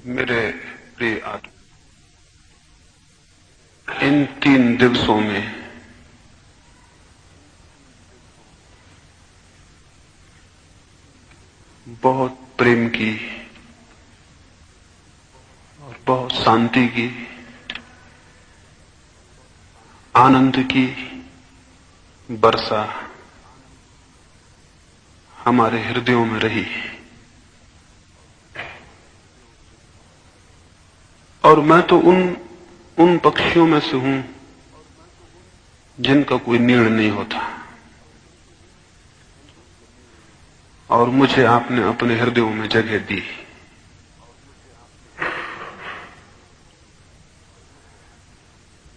मेरे प्रिय आत्मा, इन 3 दिवसों में बहुत प्रेम की और बहुत शांति की, आनंद की वर्षा हमारे हृदयों में रही। और मैं तो उन पक्षियों में से हूं जिनका कोई निर्णय नहीं होता, और मुझे आपने अपने हृदयों में जगह दी।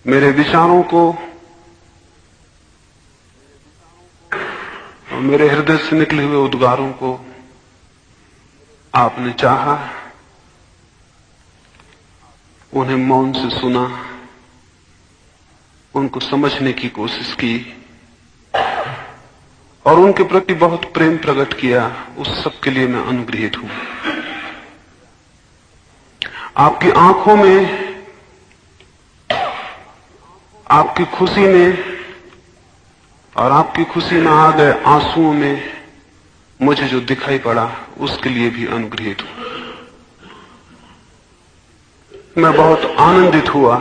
मेरे विचारों को और मेरे हृदय से निकले हुए उद्गारों को आपने चाहा, उन्हें मौन से सुना, उनको समझने की कोशिश की और उनके प्रति बहुत प्रेम प्रकट किया। उस सब के लिए मैं अनुग्रहित हूं। आपकी आंखों में, आपकी खुशी में और आपकी खुशी में आ गए आंसुओं में मुझे जो दिखाई पड़ा, उसके लिए भी अनुग्रहित हूं। मैं बहुत आनंदित हुआ,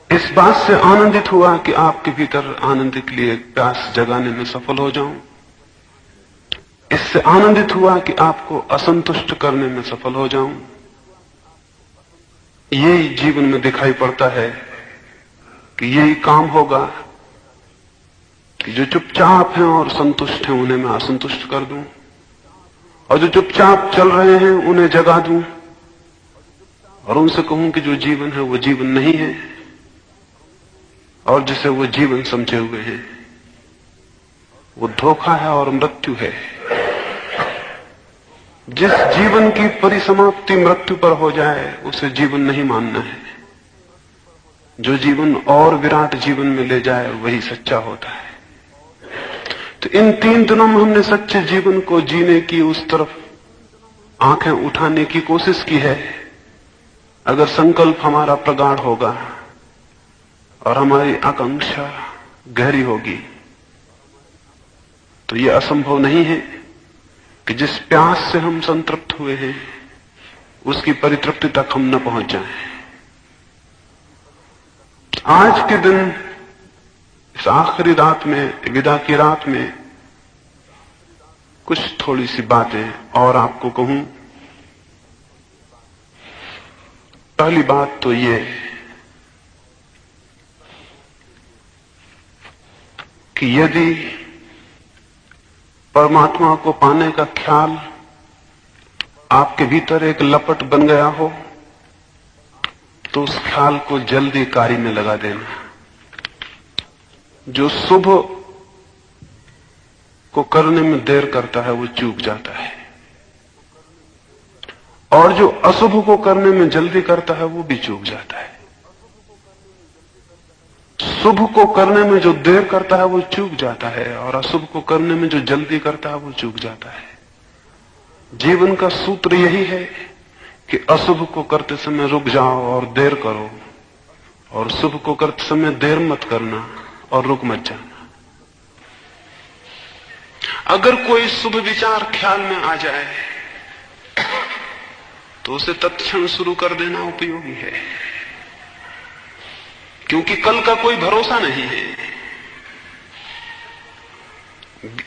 इस बात से आनंदित हुआ कि आपके भीतर आनंद के लिए प्यास जगाने में सफल हो जाऊं। इससे आनंदित हुआ कि आपको असंतुष्ट करने में सफल हो जाऊं। यही जीवन में दिखाई पड़ता है कि यही काम होगा कि जो चुपचाप हैं और संतुष्ट हैं उन्हें मैं असंतुष्ट कर दूं, और जो चुपचाप चल रहे हैं उन्हें जगा दूं और उनसे कहूं कि जो जीवन है वो जीवन नहीं है, और जिसे वो जीवन समझे हुए हैं वो धोखा है और मृत्यु है। जिस जीवन की परिसमाप्ति मृत्यु पर हो जाए उसे जीवन नहीं मानना है। जो जीवन और विराट जीवन में ले जाए वही सच्चा होता है। तो इन 3 दिनों में हमने सच्चे जीवन को जीने की उस तरफ आंखें उठाने की कोशिश की है। अगर संकल्प हमारा प्रगाढ़ होगा और हमारी आकांक्षा गहरी होगी तो यह असंभव नहीं है कि जिस प्यास से हम संतृप्त हुए हैं उसकी परितृप्ति तक हम न पहुंच जाएं। आज के दिन, इस आखिरी रात में, विदा की रात में, कुछ थोड़ी सी बातें और आपको कहूं। पहली बात तो ये कि यदि परमात्मा को पाने का ख्याल आपके भीतर एक लपट बन गया हो तो उस ख्याल को जल्दी कार्य में लगा देना। जो शुभ को करने में देर करता है वो चूक जाता है, और जो अशुभ को करने में जल्दी करता है वो भी चूक जाता है। शुभ को करने में जो देर करता है वो चूक जाता है, और अशुभ को करने में जो जल्दी करता है वो चूक जाता है। जीवन का सूत्र यही है कि अशुभ को करते समय रुक जाओ और देर करो, और शुभ को करते समय देर मत करना और रुक मत जाना। अगर कोई शुभ विचार ख्याल में आ जाए तो उसे तत्क्षण शुरू कर देना उपयोगी है, क्योंकि कल का कोई भरोसा नहीं है।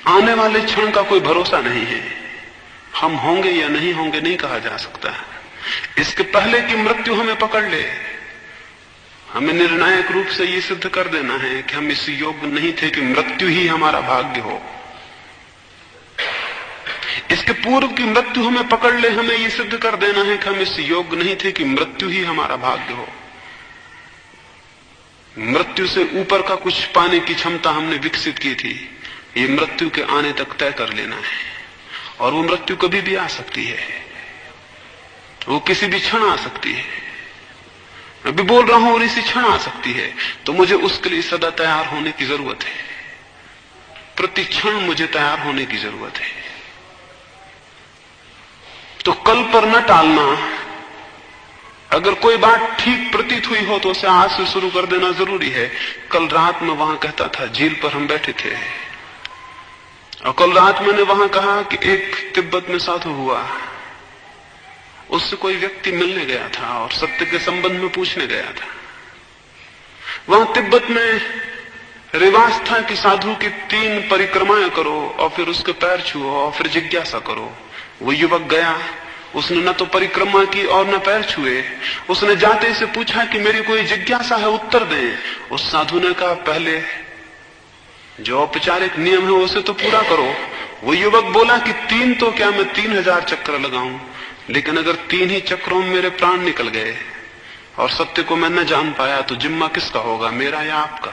आने वाले क्षण का कोई भरोसा नहीं है। हम होंगे या नहीं होंगे नहीं कहा जा सकता। इसके पहले कि मृत्यु हमें पकड़ ले, हमें निर्णायक रूप से यह सिद्ध कर देना है कि हम इस योग्य नहीं थे कि मृत्यु ही हमारा भाग्य हो। इसके पूर्व की मृत्यु हमें पकड़ ले, हमें यह सिद्ध कर देना है कि हम इस योग्य नहीं थे कि मृत्यु ही हमारा भाग्य हो। मृत्यु से ऊपर का कुछ पाने की क्षमता हमने विकसित की थी, ये मृत्यु के आने तक तय कर लेना है। और वो मृत्यु कभी भी आ सकती है, वो किसी भी क्षण आ सकती है। मैं भी बोल रहा हूं और इसी क्षण आ सकती है, तो मुझे उसके लिए सदा तैयार होने की जरूरत है। प्रति क्षण मुझे तैयार होने की जरूरत है। तो कल पर पर न टालना। अगर कोई बात ठीक प्रतीत हुई हो तो उसे आज से शुरू कर देना जरूरी है। कल रात में वहां कहता था, झील पर हम बैठे थे और कल रात मैंने वहां कहा कि एक तिब्बत में साधु हुआ, उससे कोई व्यक्ति मिलने गया था और सत्य के संबंध में पूछने गया था। वहां तिब्बत में रिवाज था कि साधु की 3 परिक्रमाएं करो और फिर उसके पैर छुओ और फिर जिज्ञासा करो। वो युवक गया, उसने न तो परिक्रमा की और न पैर छुए। उसने जाते से पूछा कि मेरी कोई जिज्ञासा है, उत्तर दें। उस साधु ने कहा, पहले जो औपचारिक नियम है उसे तो पूरा करो। वो युवक बोला कि 3 तो क्या, मैं 3000 चक्कर लगाऊं, लेकिन अगर 3 ही चक्रों में मेरे प्राण निकल गए और सत्य को मैं न जान पाया तो जिम्मा किसका होगा, मेरा या आपका?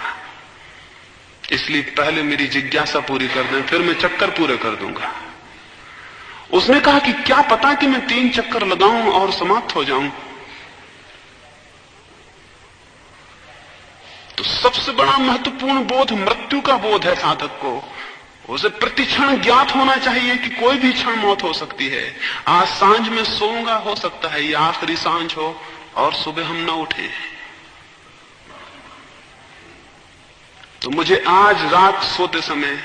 इसलिए पहले मेरी जिज्ञासा पूरी कर दें, फिर मैं चक्कर पूरे कर दूंगा। उसने कहा कि क्या पता कि मैं 3 चक्कर लगाऊं और समाप्त हो जाऊं। तो सबसे बड़ा महत्वपूर्ण बोध मृत्यु का बोध है साधक को। उसे प्रतिक्षण ज्ञात होना चाहिए कि कोई भी क्षण मौत हो सकती है। आज सांझ में सोऊंगा, हो सकता है ये आखिरी सांझ हो और सुबह हम न उठे। तो मुझे आज रात सोते समय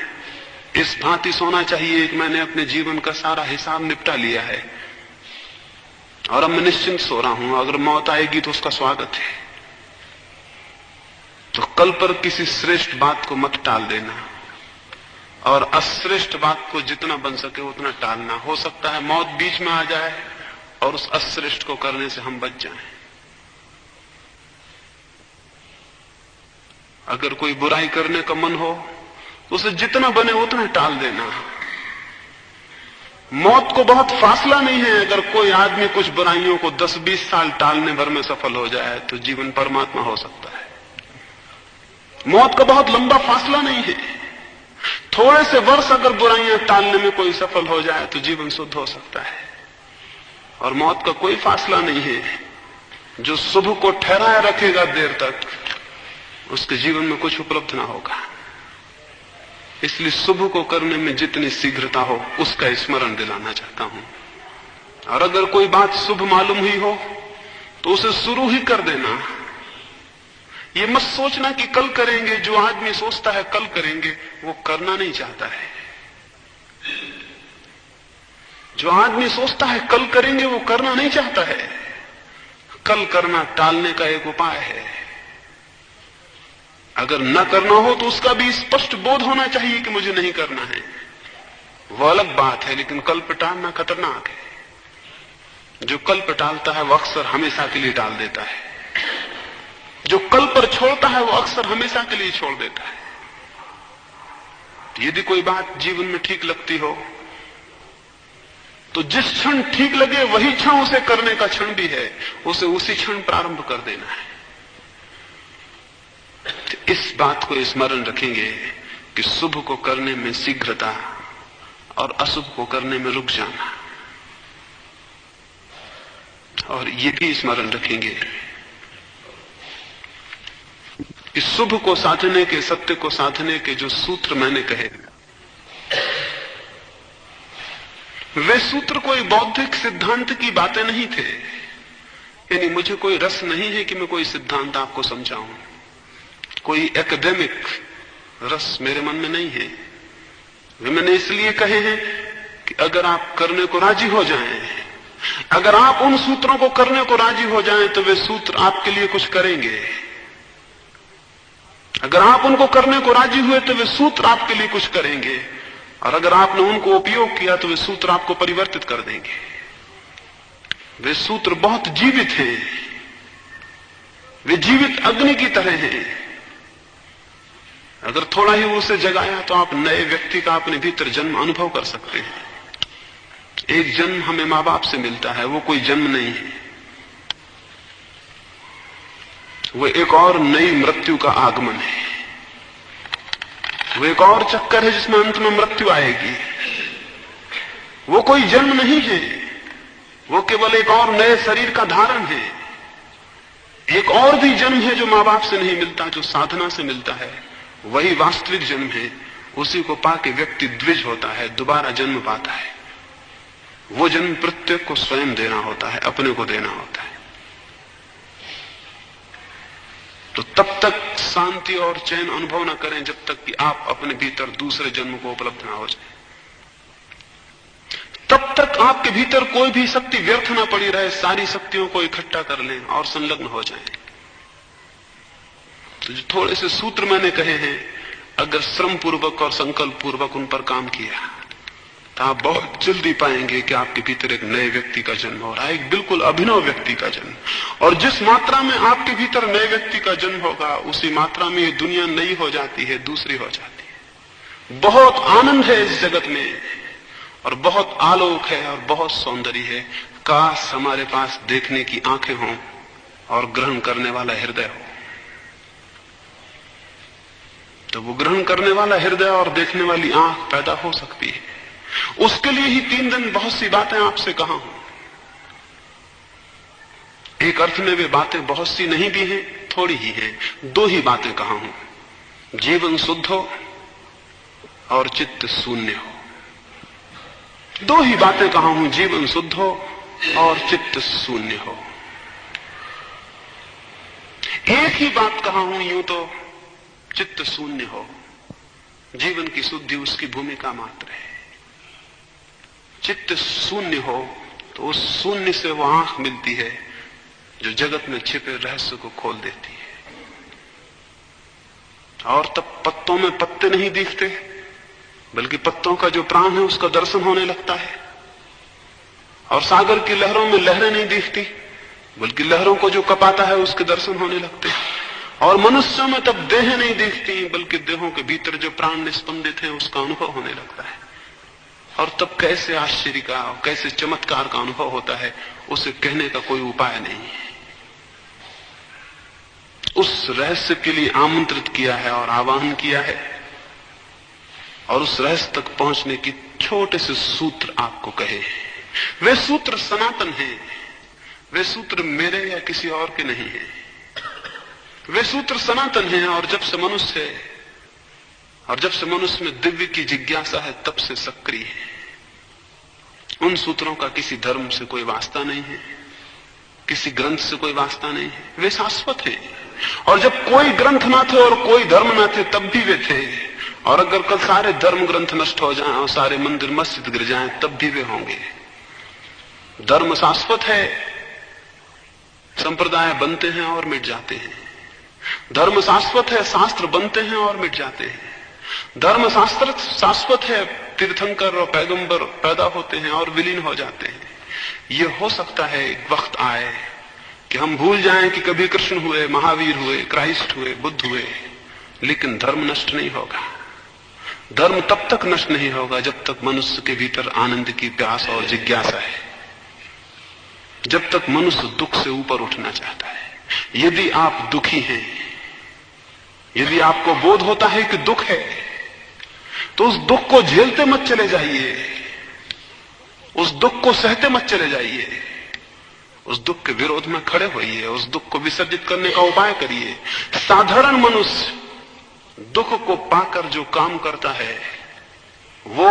इस भांति सोना चाहिए कि मैंने अपने जीवन का सारा हिसाब निपटा लिया है और अब मैं निश्चिंत सो रहा हूं। अगर मौत आएगी तो उसका स्वागत है। तो कल पर किसी श्रेष्ठ बात को मत टाल देना और अश्रेष्ठ बात को जितना बन सके उतना टालना। हो सकता है मौत बीच में आ जाए और उस अश्रेष्ठ को करने से हम बच जाएं। अगर कोई बुराई करने का मन हो तो उसे जितना बने उतना टाल देना। मौत को बहुत फासला नहीं है। अगर कोई आदमी कुछ बुराइयों को 10-20 साल टालने भर में सफल हो जाए तो जीवन परमात्मा हो सकता है। मौत का बहुत लंबा फासला नहीं है। थोड़े से वर्ष अगर बुराइयां टालने में कोई सफल हो जाए तो जीवन शुद्ध हो सकता है। और मौत का कोई फासला नहीं है। जो शुभ को ठहराए रखेगा देर तक, उसके जीवन में कुछ उपलब्ध ना होगा। इसलिए शुभ को करने में जितनी शीघ्रता हो उसका स्मरण दिलाना चाहता हूं। और अगर कोई बात शुभ मालूम हुई हो तो उसे शुरू ही कर देना। ये मत सोचना कि कल करेंगे। जो आदमी सोचता है कल करेंगे वो करना नहीं चाहता है। जो आदमी सोचता है कल करेंगे वो करना नहीं चाहता है। कल करना टालने का एक उपाय है। अगर न करना हो तो उसका भी स्पष्ट बोध होना चाहिए कि मुझे नहीं करना है। वो अलग बात है, लेकिन कल पे टालना खतरनाक है। जो कल पे टालता है वो अक्सर हमेशा के लिए टाल देता है। जो कल पर छोड़ता है वो अक्सर हमेशा के लिए छोड़ देता है। यदि कोई बात जीवन में ठीक लगती हो तो जिस क्षण ठीक लगे वही क्षण उसे करने का क्षण भी है। उसे उसी क्षण प्रारंभ कर देना है। इस बात को स्मरण रखेंगे कि शुभ को करने में शीघ्रता और अशुभ को करने में रुक जाना। और ये भी स्मरण रखेंगे कि शुभ को साधने के, सत्य को साधने के जो सूत्र मैंने कहे, वे सूत्र कोई बौद्धिक सिद्धांत की बातें नहीं थे। यानी मुझे कोई रस नहीं है कि मैं कोई सिद्धांत आपको समझाऊं। कोई एकेडमिक रस मेरे मन में नहीं है। वे मैंने इसलिए कहे हैं कि अगर आप करने को राजी हो जाएं, अगर आप उन सूत्रों को करने को राजी हो जाएं तो वे सूत्र आपके लिए कुछ करेंगे। अगर आप उनको करने को राजी हुए तो वे सूत्र आपके लिए कुछ करेंगे। और अगर आपने उनको उपयोग किया तो वे सूत्र आपको परिवर्तित कर देंगे। वे सूत्र बहुत जीवित हैं। वे जीवित अग्नि की तरह हैं। अगर थोड़ा ही उसे जगाया तो आप नए व्यक्ति का अपने भीतर जन्म अनुभव कर सकते हैं। एक जन्म हमें मां बाप से मिलता है, वो कोई जन्म नहीं है। वो एक और नई मृत्यु का आगमन है। वो एक और चक्कर है जिसमें अंत में मृत्यु आएगी। वो कोई जन्म नहीं है। वो केवल एक और नए शरीर का धारण है। एक और भी जन्म है जो मां बाप से नहीं मिलता, जो साधना से मिलता है। वही वास्तविक जन्म है। उसी को पाके व्यक्ति द्विज होता है, दोबारा जन्म पाता है। वो जन्म प्रत्येक को स्वयं देना होता है, अपने को देना होता है। तो तब तक शांति और चैन अनुभव न करें जब तक कि आप अपने भीतर दूसरे जन्म को उपलब्ध ना हो जाए। तब तक आपके भीतर कोई भी शक्ति व्यर्थ ना पड़ी रहे, सारी शक्तियों को इकट्ठा कर लें और संलग्न हो जाएं। तो जो थोड़े से सूत्र मैंने कहे हैं, अगर श्रम पूर्वक और संकल्प पूर्वक उन पर काम किया तो आप बहुत जल्दी पाएंगे कि आपके भीतर एक नए व्यक्ति का जन्म हो रहा है, एक बिल्कुल अभिनव व्यक्ति का जन्म। और जिस मात्रा में आपके भीतर नए व्यक्ति का जन्म होगा, उसी मात्रा में ये दुनिया नई हो जाती है, दूसरी हो जाती है। बहुत आनंद है इस जगत में, और बहुत आलोक है और बहुत सौंदर्य है। काश हमारे पास देखने की आंखें हों और ग्रहण करने वाला हृदय हो, तो वो ग्रहण करने वाला हृदय और देखने वाली आंख पैदा हो सकती है। उसके लिए ही 3 दिन बहुत सी बातें आपसे कहा हूं। एक अर्थ में वे बातें बहुत सी नहीं भी हैं, थोड़ी ही हैं। 2 ही बातें कहा हूं, जीवन शुद्ध हो और चित्त शून्य हो। 2 ही बातें कहा हूं, जीवन शुद्ध हो और चित्त शून्य हो। एक ही बात कहा हूं, यूं तो चित्त शून्य हो। जीवन की शुद्धि उसकी भूमिका मात्र है। चित्त शून्य हो तो उस शून्य से वो आंख मिलती है जो जगत में छिपे रहस्य को खोल देती है। और तब पत्तों में पत्ते नहीं दिखते, बल्कि पत्तों का जो प्राण है उसका दर्शन होने लगता है। और सागर की लहरों में लहरें नहीं दिखती, बल्कि लहरों को जो कपाता है उसके दर्शन होने लगते हैं। और मनुष्यों में तब देह नहीं दिखती, बल्कि देहों के भीतर जो प्राण निस्पंदित है उसका अनुभव होने लगता है। और तब कैसे आश्चर्य का और कैसे चमत्कार का अनुभव होता है, उसे कहने का कोई उपाय नहीं है। उस रहस्य के लिए आमंत्रित किया है और आह्वान किया है, और उस रहस्य तक पहुंचने की छोटे से सूत्र आपको कहे। वे सूत्र सनातन हैं, वे सूत्र मेरे या किसी और के नहीं हैं। वे सूत्र सनातन हैं, और जब से मनुष्य है और जब से मनुष्य में दिव्य की जिज्ञासा है, तब से सक्रिय है। उन सूत्रों का किसी धर्म से कोई वास्ता नहीं है, किसी ग्रंथ से कोई वास्ता नहीं है। वे शाश्वत हैं। और जब कोई ग्रंथ ना थे और कोई धर्म ना थे, तब भी वे थे। और अगर कल सारे धर्म ग्रंथ नष्ट हो जाएं और सारे मंदिर मस्जिद गिर जाएं, तब भी वे होंगे। धर्म शाश्वत है, संप्रदाय बनते हैं और मिट जाते हैं। धर्म शाश्वत है, शास्त्र बनते हैं और मिट जाते हैं। धर्म शास्त्र शाश्वत है, तीर्थंकर और पैगंबर पैदा होते हैं और विलीन हो जाते हैं। यह हो सकता है एक वक्त आए कि हम भूल जाएं कि कभी कृष्ण हुए, महावीर हुए, क्राइस्ट हुए, बुद्ध हुए, लेकिन धर्म नष्ट नहीं होगा। धर्म तब तक नष्ट नहीं होगा जब तक मनुष्य के भीतर आनंद की प्यास और जिज्ञासा है, जब तक मनुष्य दुख से ऊपर उठना चाहता है। यदि आप दुखी हैं, यदि आपको बोध होता है कि दुख है, तो उस दुख को झेलते मत चले जाइए, उस दुख को सहते मत चले जाइए। उस दुख के विरोध में खड़े होइए, उस दुख को विसर्जित करने का उपाय करिए। साधारण मनुष्य दुख को पाकर जो काम करता है वो,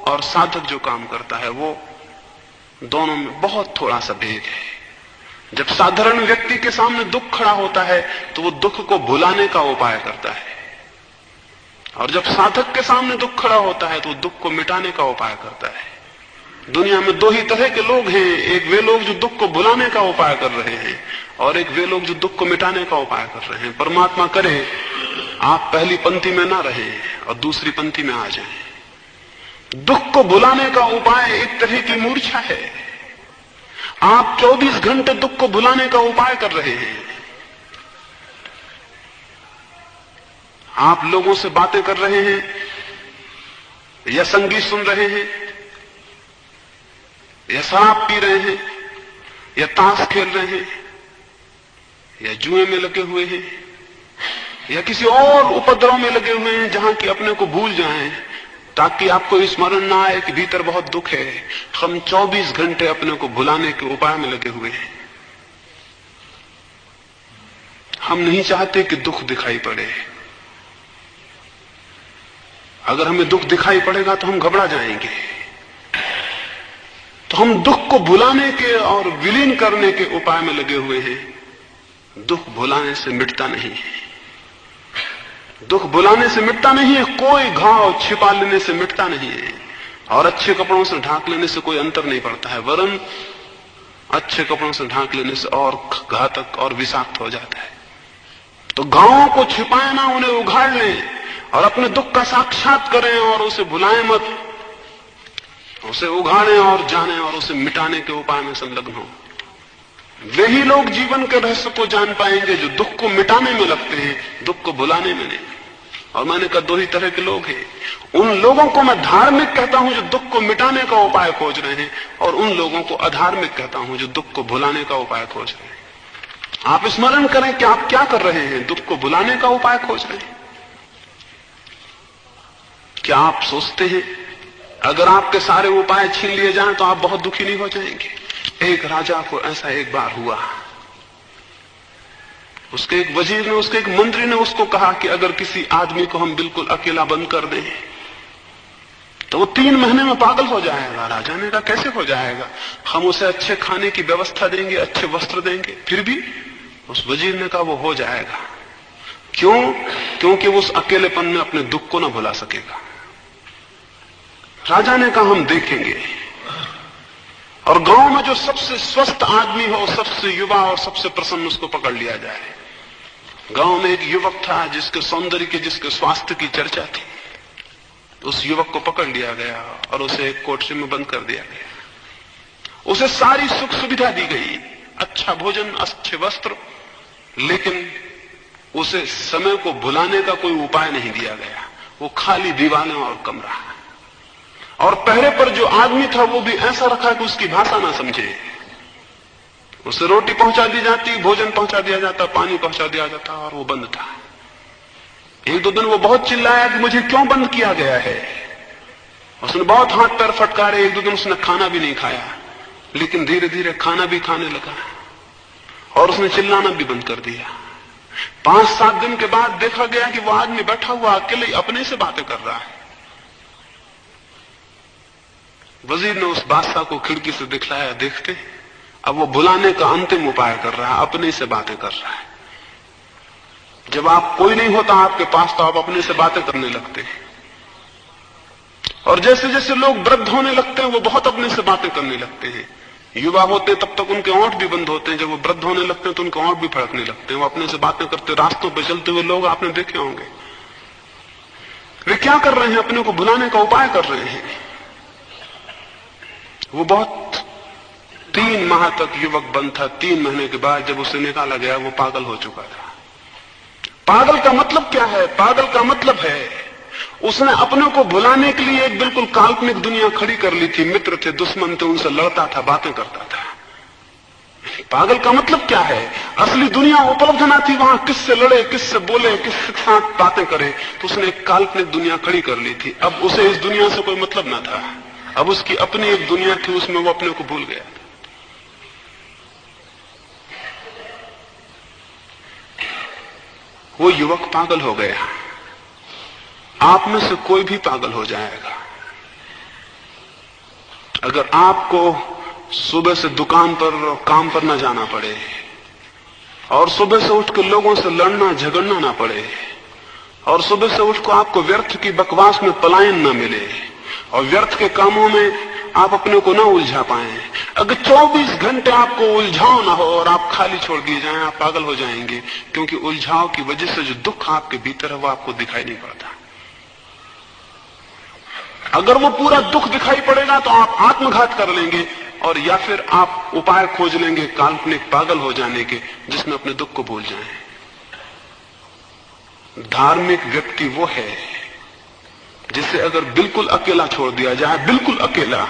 और साधक जो काम करता है वो, दोनों में बहुत थोड़ा सा भेद है। जब साधारण व्यक्ति के सामने दुख खड़ा होता है तो वो दुख को भुलाने का उपाय करता है, और जब साधक के सामने दुख खड़ा होता है तो वो दुख को मिटाने का उपाय करता है। दुनिया में 2 ही तरह के लोग हैं, एक वे लोग जो दुख को भुलाने का उपाय कर रहे हैं, और एक वे लोग जो दुख को मिटाने का उपाय कर रहे हैं। परमात्मा करे आप पहली पंक्ति में ना रहें और दूसरी पंक्ति में आ जाएं। दुख को भुलाने का उपाय एक तरह की मूर्छा है। आप 24 घंटे दुख को भुलाने का उपाय कर रहे हैं। आप लोगों से बातें कर रहे हैं, या संगीत सुन रहे हैं, या शराब पी रहे हैं, या ताश खेल रहे हैं, या जुए में लगे हुए हैं, या किसी और उपद्रव में लगे हुए हैं जहां कि अपने को भूल जाएं, ताकि आपको स्मरण ना आए कि भीतर बहुत दुख है। हम 24 घंटे अपने को भुलाने के उपाय में लगे हुए हैं। हम नहीं चाहते कि दुख दिखाई पड़े। अगर हमें दुख दिखाई पड़ेगा तो हम घबरा जाएंगे। तो हम दुख को भुलाने के और विलीन करने के उपाय में लगे हुए हैं। दुख भुलाने से मिटता नहीं है, दुख भुलाने से मिटता नहीं है, कोई घाव छिपा लेने से मिटता नहीं है, और अच्छे कपड़ों से ढांक लेने से कोई अंतर नहीं पड़ता है, वरन अच्छे कपड़ों से ढांक लेने से और घातक और विषाक्त हो जाता है। तो घावों को छिपाए ना, उन्हें उघाड़ लें और अपने दुख का साक्षात करें और उसे भुलाएं मत, उसे उघाड़ें और जानें और उसे मिटाने के उपाय में संलग्न हो। वही लोग जीवन के रहस्य को जान पाएंगे जो दुख को मिटाने में लगते हैं, दुख को भुलाने में नहीं। और मैंने कहा दो ही तरह के लोग हैं, उन लोगों को मैं धार्मिक कहता हूं जो दुख को मिटाने का उपाय खोज रहे हैं, और उन लोगों को अधार्मिक कहता हूं जो दुख को भुलाने का उपाय खोज रहे हैं। आप स्मरण करें कि आप क्या कर रहे हैं, दुख को भुलाने का उपाय खोज रहे हैं। क्या आप सोचते हैं अगर आपके सारे उपाय छीन लिए जाएं तो आप बहुत दुखी नहीं हो जाएंगे? एक राजा को ऐसा एक बार हुआ, उसके एक वजीर ने, उसके एक मंत्री ने उसको कहा कि अगर किसी आदमी को हम बिल्कुल अकेला बंद कर दें तो वो 3 महीने में पागल हो जाएगा। राजा ने कहा कैसे हो जाएगा? हम उसे अच्छे खाने की व्यवस्था देंगे, अच्छे वस्त्र देंगे। फिर भी उस वजीर ने कहा वो हो जाएगा। क्यों? क्योंकि वो उस अकेलेपन में अपने दुख को ना भुला सकेगा। राजा ने कहा हम देखेंगे। और गांव में जो सबसे स्वस्थ आदमी हो, सबसे युवा और सबसे प्रसन्न, उसको पकड़ लिया जाए। गांव में एक युवक था जिसके सौंदर्य की, जिसके स्वास्थ्य की चर्चा थी। उस युवक को पकड़ लिया गया और उसे एक कोठरी में बंद कर दिया गया। उसे सारी सुख सुविधा दी गई, अच्छा भोजन, अच्छे वस्त्र, लेकिन उसे समय को भुलाने का कोई उपाय नहीं दिया गया। वो खाली दीवाने और कमरा, और पहरे पर जो आदमी था वो भी ऐसा रखा कि उसकी भाषा ना समझे। उसे रोटी पहुंचा दी जाती, भोजन पहुंचा दिया जाता, पानी पहुंचा दिया जाता, और वो बंद था। 1-2 दिन वो बहुत चिल्लाया कि मुझे क्यों बंद किया गया है। उसने बहुत हाथ पैर फटकारे। 1-2 दिन उसने खाना भी नहीं खाया, लेकिन धीरे धीरे खाना भी खाने लगा और उसने चिल्लाना भी बंद कर दिया। 5-7 दिन के बाद देखा गया कि वो आदमी बैठा हुआ अकेले अपने से बातें कर रहा है। वजीर ने उस बादशाह को खिड़की से दिखलाया, देखते अब वो भुलाने का अंतिम उपाय कर रहा है, अपने से बातें कर रहा है। जब आप कोई नहीं होता आपके पास तो आप अपने से बातें करने लगते हैं, और जैसे जैसे लोग वृद्ध होने लगते हैं वो बहुत अपने से बातें करने लगते हैं। युवा होते तब तक उनके होंठ भी बंद होते हैं, जब वो वृद्ध होने लगते हैं तो उनके होंठ भी फड़कने लगते हैं। वो अपने से बातें करते, रास्तों पर चलते हुए लोग आपने देखे होंगे। वे क्या कर रहे हैं? अपने को भुलाने का उपाय कर रहे हैं। वो बहुत 3 माह तक युवक बंद था। 3 महीने के बाद जब उसे निकाला गया वो पागल हो चुका था। पागल का मतलब क्या है? पागल का मतलब है उसने अपने को भुलाने के लिए एक बिल्कुल काल्पनिक दुनिया खड़ी कर ली थी। मित्र थे, दुश्मन थे, उनसे लड़ता था, बातें करता था। पागल का मतलब क्या है? असली दुनिया उपलब्ध ना थी वहां, किससे लड़े, किससे बोले, किसके साथ बातें करे। तो उसने एक काल्पनिक दुनिया खड़ी कर ली थी। अब उसे इस दुनिया से कोई मतलब ना था। अब उसकी अपनी एक दुनिया थी, उसमें वो अपने को भूल गया। वो युवक पागल हो गया। आप में से कोई भी पागल हो जाएगा। अगर आपको सुबह से दुकान पर काम पर ना जाना पड़े, और सुबह से उठ कर लोगों से लड़ना झगड़ना ना पड़े, और सुबह से उठ कर आपको व्यर्थ की बकवास में पलायन ना मिले, और व्यर्थ के कामों में आप अपने को ना उलझा पाएं, अगर 24 घंटे आपको उलझाव ना हो और आप खाली छोड़ दिए जाएं, आप पागल हो जाएंगे। क्योंकि उलझाव की वजह से जो दुख आपके भीतर है वो आपको दिखाई नहीं पड़ता। अगर वो पूरा दुख दिखाई पड़ेगा तो आप आत्मघात कर लेंगे, और या फिर आप उपाय खोज लेंगे काल्पनिक पागल हो जाने के, जिसमें अपने दुख को भूल जाएं। धार्मिक व्यक्ति वो है जिसे अगर बिल्कुल अकेला छोड़ दिया जाए, बिल्कुल अकेला,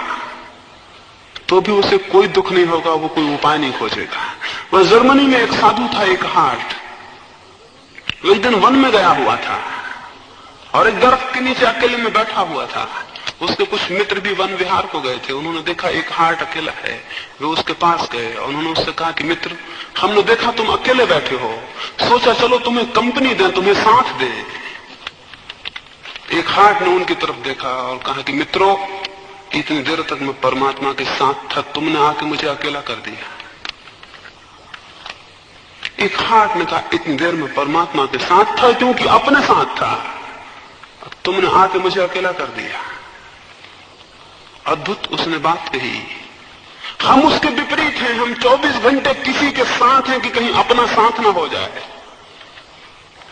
तो भी उसे कोई दुख नहीं होगा, वो कोई उपाय नहीं खोजेगा। वह जर्मनी में एक साधु था, एक हार्ट। वो एक दिन वन में गया हुआ था और एक दरख्त के नीचे अकेले में बैठा हुआ था। उसके कुछ मित्र भी वन विहार को गए थे। उन्होंने देखा एक हार्ट अकेला है। वे उसके पास गए और उन्होंने उससे कहा कि मित्र, हमने देखा तुम अकेले बैठे हो, सोचा चलो तुम्हें कंपनी दें, तुम्हें साथ दें। एक हार्ट ने उनकी तरफ देखा और कहा कि मित्रों, कि इतनी देर तक मैं परमात्मा के साथ था, तुमने आके मुझे अकेला कर दिया। एक हार्ट ने कहा इतनी देर में परमात्मा के साथ था क्योंकि अपने साथ था, अब तुमने आके मुझे अकेला कर दिया। अद्भुत उसने बात कही। हम उसके विपरीत हैं। हम 24 घंटे किसी के साथ हैं कि कहीं अपना साथ ना हो जाए।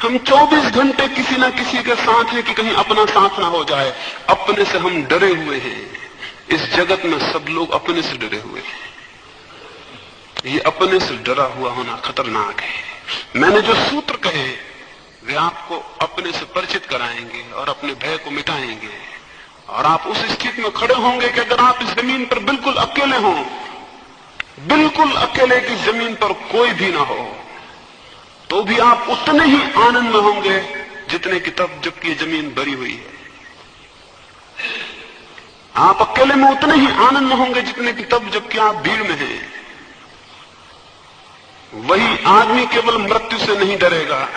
हम 24 घंटे किसी ना किसी के साथ हैं कि कहीं अपना साथ ना हो जाए। अपने से हम डरे हुए हैं। इस जगत में सब लोग अपने से डरे हुए हैं। ये अपने से डरा हुआ होना खतरनाक है। मैंने जो सूत्र कहे वे आपको अपने से परिचित कराएंगे और अपने भय को मिटाएंगे, और आप उस स्थिति में खड़े होंगे कि अगर आप इस जमीन पर बिल्कुल अकेले हों, बिल्कुल अकेले की जमीन पर कोई भी ना हो, तो भी आप उतने ही आनंद में होंगे जितने की तब जबकि जमीन भरी हुई है। आप अकेले में उतने ही आनंद में होंगे जितने की तब जबकि आप भीड़ में हैं। वही आदमी केवल मृत्यु से नहीं डरेगा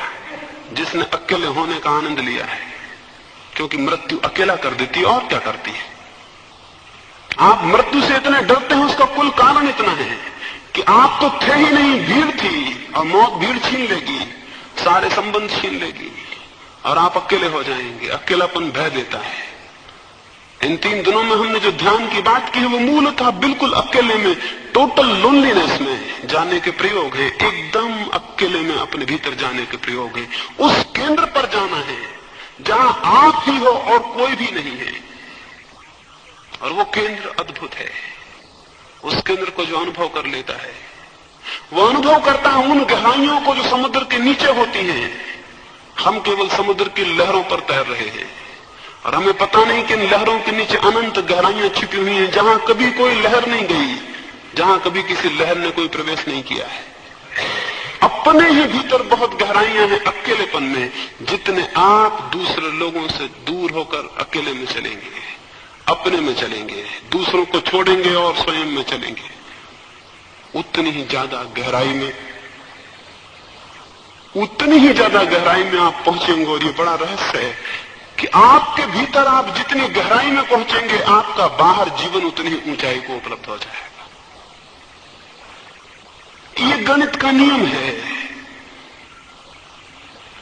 जिसने अकेले होने का आनंद लिया है, क्योंकि मृत्यु अकेला कर देती है और क्या करती है। आप मृत्यु से इतने डरते हैं, उसका कुल कारण इतना है कि आप तो थे ही नहीं, भीड़ थी, और मौत भीड़ छीन लेगी, सारे संबंध छीन लेगी और आप अकेले हो जाएंगे। अकेलापन भय देता है। इन 3 दिनों में हमने जो ध्यान की बात की है वो मूलतः बिल्कुल अकेले में, टोटल लोनलीनेस में जाने के प्रयोग है। एकदम अकेले में अपने भीतर जाने के प्रयोग है। उस केंद्र पर जाना है जहां आप ही हो और कोई भी नहीं है। और वो केंद्र अद्भुत है। उस केंद्र को जो अनुभव कर लेता है वो अनुभव करता है उन गहराइयों को जो समुद्र के नीचे होती हैं। हम केवल समुद्र की लहरों पर तैर रहे हैं और हमें पता नहीं कि इन लहरों के नीचे अनंत गहराइयां छिपी हुई हैं, जहां कभी कोई लहर नहीं गई, जहां कभी किसी लहर ने कोई प्रवेश नहीं किया है। अपने ही भीतर बहुत गहराइयां हैं अकेलेपन में। जितने आप दूसरे लोगों से दूर होकर अकेले में चलेंगे, अपने में चलेंगे, दूसरों को छोड़ेंगे और स्वयं में चलेंगे, उतनी ही ज्यादा गहराई में, उतनी ही ज्यादा गहराई में आप पहुंचेंगे। और ये बड़ा रहस्य है कि आपके भीतर आप जितनी गहराई में पहुंचेंगे, आपका बाहर जीवन उतनी ही ऊंचाई को उपलब्ध हो जाएगा। ये गणित का नियम है,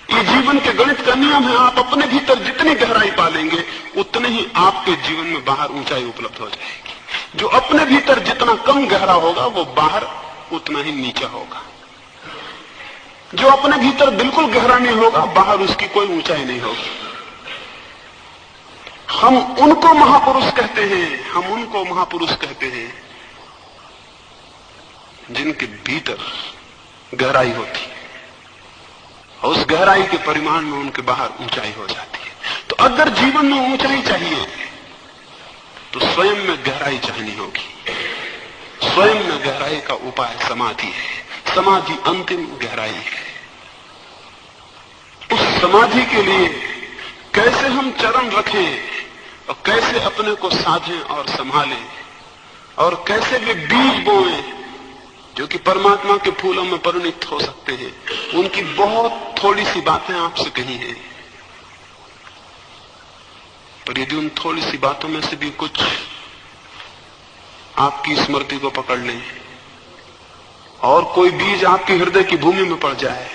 ये जीवन के गणित का नियम है। आप अपने भीतर जितनी गहराई पालेंगे उतने ही आपके जीवन में बाहर ऊंचाई उपलब्ध हो जाएगी। जो अपने भीतर जितना कम गहरा होगा वो बाहर उतना ही नीचा होगा। जो अपने भीतर बिल्कुल गहरा नहीं होगा, बाहर उसकी कोई ऊंचाई नहीं होगी। हम उनको महापुरुष कहते हैं, हम उनको महापुरुष कहते हैं जिनके भीतर गहराई होती है और उस गहराई के परिमाण में उनके बाहर ऊंचाई हो जाती है। तो अगर जीवन में ऊंचाई चाहिए तो स्वयं में गहराई चाहिए होगी। स्वयं में गहराई का उपाय समाधि है। समाधि अंतिम गहराई है। उस समाधि के लिए कैसे हम चरण रखें और कैसे अपने को साधें और संभालें और कैसे वे बीज बोएं जो कि परमात्मा के फूलों में परिणत हो सकते हैं, उनकी बहुत थोड़ी सी बातें आपसे कही हैं। पर यदि उन थोड़ी सी बातों में से भी कुछ आपकी स्मृति को पकड़ लें और कोई बीज आपके हृदय की भूमि में पड़ जाए,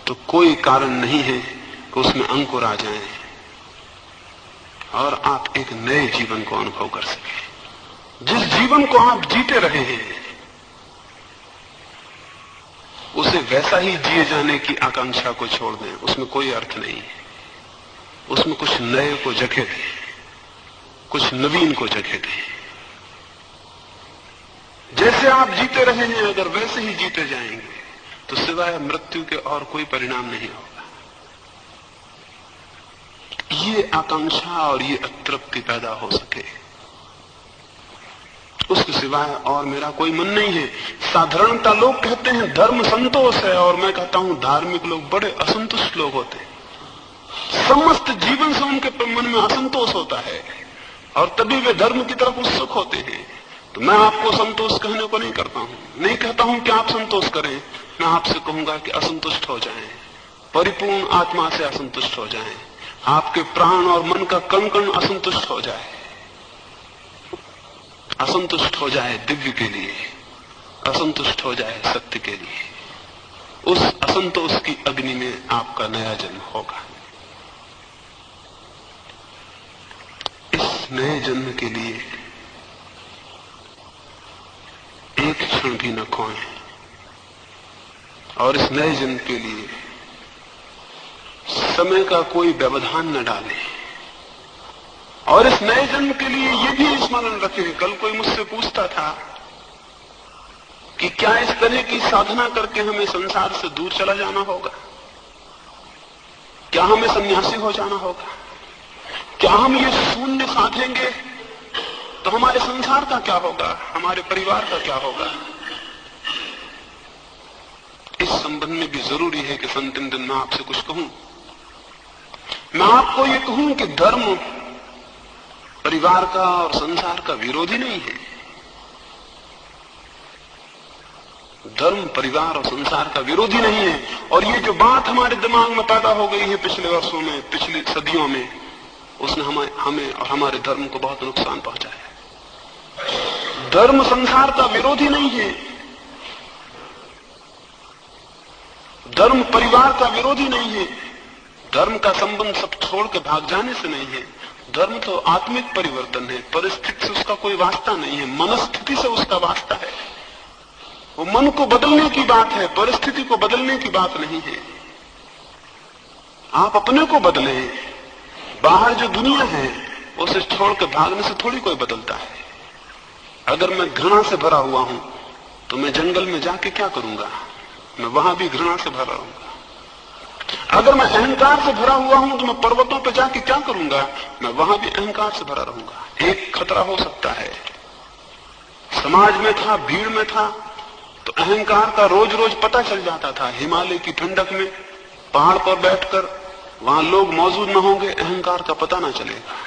तो कोई कारण नहीं है कि उसमें अंकुर आ जाएं और आप एक नए जीवन को अनुभव कर सकें। जिस जीवन को आप जीते रहे हैं उसे वैसा ही जिए जाने की आकांक्षा को छोड़ दें। उसमें कोई अर्थ नहीं है। उसमें कुछ नए को जगह दें, कुछ नवीन को जगह दें। जैसे आप जीते रहे हैं अगर वैसे ही जीते जाएंगे तो सिवाय मृत्यु के और कोई परिणाम नहीं होगा। ये आकांक्षा और ये अतृप्ति पैदा हो सके, उसके सिवाय और मेरा कोई मन नहीं है। साधारणता लोग कहते हैं धर्म संतोष है, और मैं कहता हूं धार्मिक लोग बड़े असंतुष्ट लोग होते हैं। समस्त जीवन से उनके मन में असंतोष होता है और तभी वे धर्म की तरफ उत्सुक होते हैं। तो मैं आपको संतोष कहने को नहीं करता हूं, नहीं कहता हूं कि आप संतोष करें। मैं आपसे कहूंगा कि असंतुष्ट हो जाएं, परिपूर्ण आत्मा से असंतुष्ट हो जाएं, आपके प्राण और मन का कण कण असंतुष्ट हो जाए, असंतुष्ट हो जाए दिव्य के लिए, असंतुष्ट हो जाए सत्य के लिए, उस असंतोष की अग्नि में आपका नया जन्म होगा। इस नए जन्म के लिए एक क्षण भी न खोएं और इस नए जन्म के लिए समय का कोई व्यवधान न डालें। और इस नए जन्म के लिए यह भी स्मरण रखें, कल कोई मुझसे पूछता था कि क्या इस तरह की साधना करके हमें संसार से दूर चला जाना होगा, क्या हमें सन्यासी हो जाना होगा, क्या हम ये शून्य साधेंगे तो हमारे संसार का क्या होगा, हमारे परिवार का क्या होगा। इस संबंध में भी जरूरी है कि अंतिम दिन मैं आपसे कुछ कहूं। मैं आपको ये कहूं कि धर्म परिवार का और संसार का विरोधी नहीं है। धर्म परिवार और संसार का विरोधी नहीं है। और ये जो बात हमारे दिमाग में पैदा हो गई है पिछले वर्षों में, पिछली सदियों में, उसने हमें और हमारे धर्म को बहुत नुकसान पहुंचाया। धर्म संसार का विरोधी नहीं है, धर्म परिवार का विरोधी नहीं है, धर्म का संबंध सब छोड़ के भाग जाने से नहीं है। धर्म तो आत्मिक परिवर्तन है, परिस्थिति से उसका कोई वास्ता नहीं है, मनस्थिति से उसका वास्ता है। वो मन को बदलने की बात है, परिस्थिति को बदलने की बात नहीं है। आप अपने को बदलें, बाहर जो दुनिया है उसे छोड़ के भागने से थोड़ी कोई बदलता है। अगर मैं घृणा से भरा हुआ हूं तो मैं जंगल में जाके क्या करूंगा, मैं वहां भी घृणा से भरा रहूंगा। अगर मैं अहंकार से भरा हुआ हूं तो मैं पर्वतों पर जाके क्या करूंगा, मैं वहां भी अहंकार से भरा रहूंगा। एक खतरा हो सकता है, समाज में था, भीड़ में था तो अहंकार का रोज रोज पता चल जाता था। हिमालय की ठंडक में पहाड़ पर बैठकर वहां लोग मौजूद न होंगे, अहंकार का पता न चलेगा।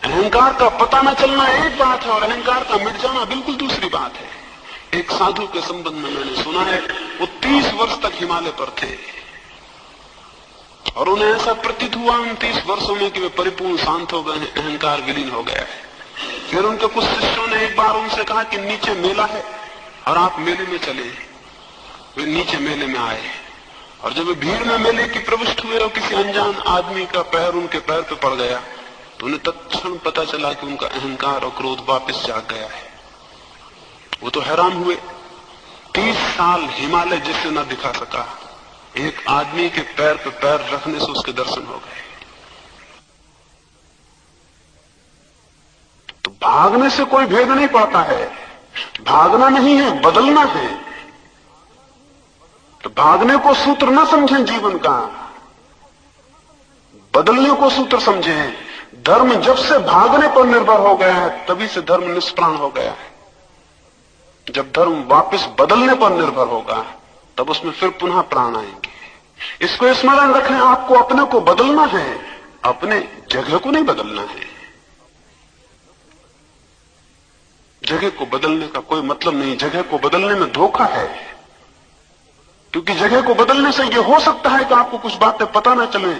अहंकार का पता न चलना एक बात है और अहंकार का मिट जाना बिल्कुल दूसरी बात है। एक साधु के संबंध में मैंने सुना है, वो 30 वर्ष तक हिमालय पर थे और उन्हें ऐसा प्रतीत हुआ उन 30 वर्षों में कि वे परिपूर्ण शांत हो गए हैं, अहंकार विलीन हो गया है। फिर उनके कुछ शिष्यों ने एक बार उनसे कहा कि नीचे मेला है और आप मेले में चले। वे नीचे मेले में आए और जब वे भीड़ में मेले की प्रविष्ट हुए और किसी अनजान आदमी का पैर उनके पैर पे पड़ गया तो उन्हें तत्क्षण पता चला कि उनका अहंकार और क्रोध वापस जाग गया है। वो तो हैरान हुए, 30 साल हिमालय जिससे न दिखा सका, एक आदमी के पैर पे पैर रखने से उसके दर्शन हो गए। तो भागने से कोई भेद नहीं पाता है, भागना नहीं है, बदलना है। तो भागने को सूत्र न समझें जीवन का, बदलने को सूत्र समझें। धर्म जब से भागने पर निर्भर हो गया है तभी से धर्म निष्प्राण हो गया है। जब धर्म वापस बदलने पर निर्भर होगा तब उसमें फिर पुनः प्राण आएंगे। इसको स्मरण रखें, आपको अपने को बदलना है, अपने जगह को नहीं बदलना है। जगह को बदलने का कोई मतलब नहीं, जगह को बदलने में धोखा है। क्योंकि जगह को बदलने से यह हो सकता है कि आपको कुछ बातें पता ना चले,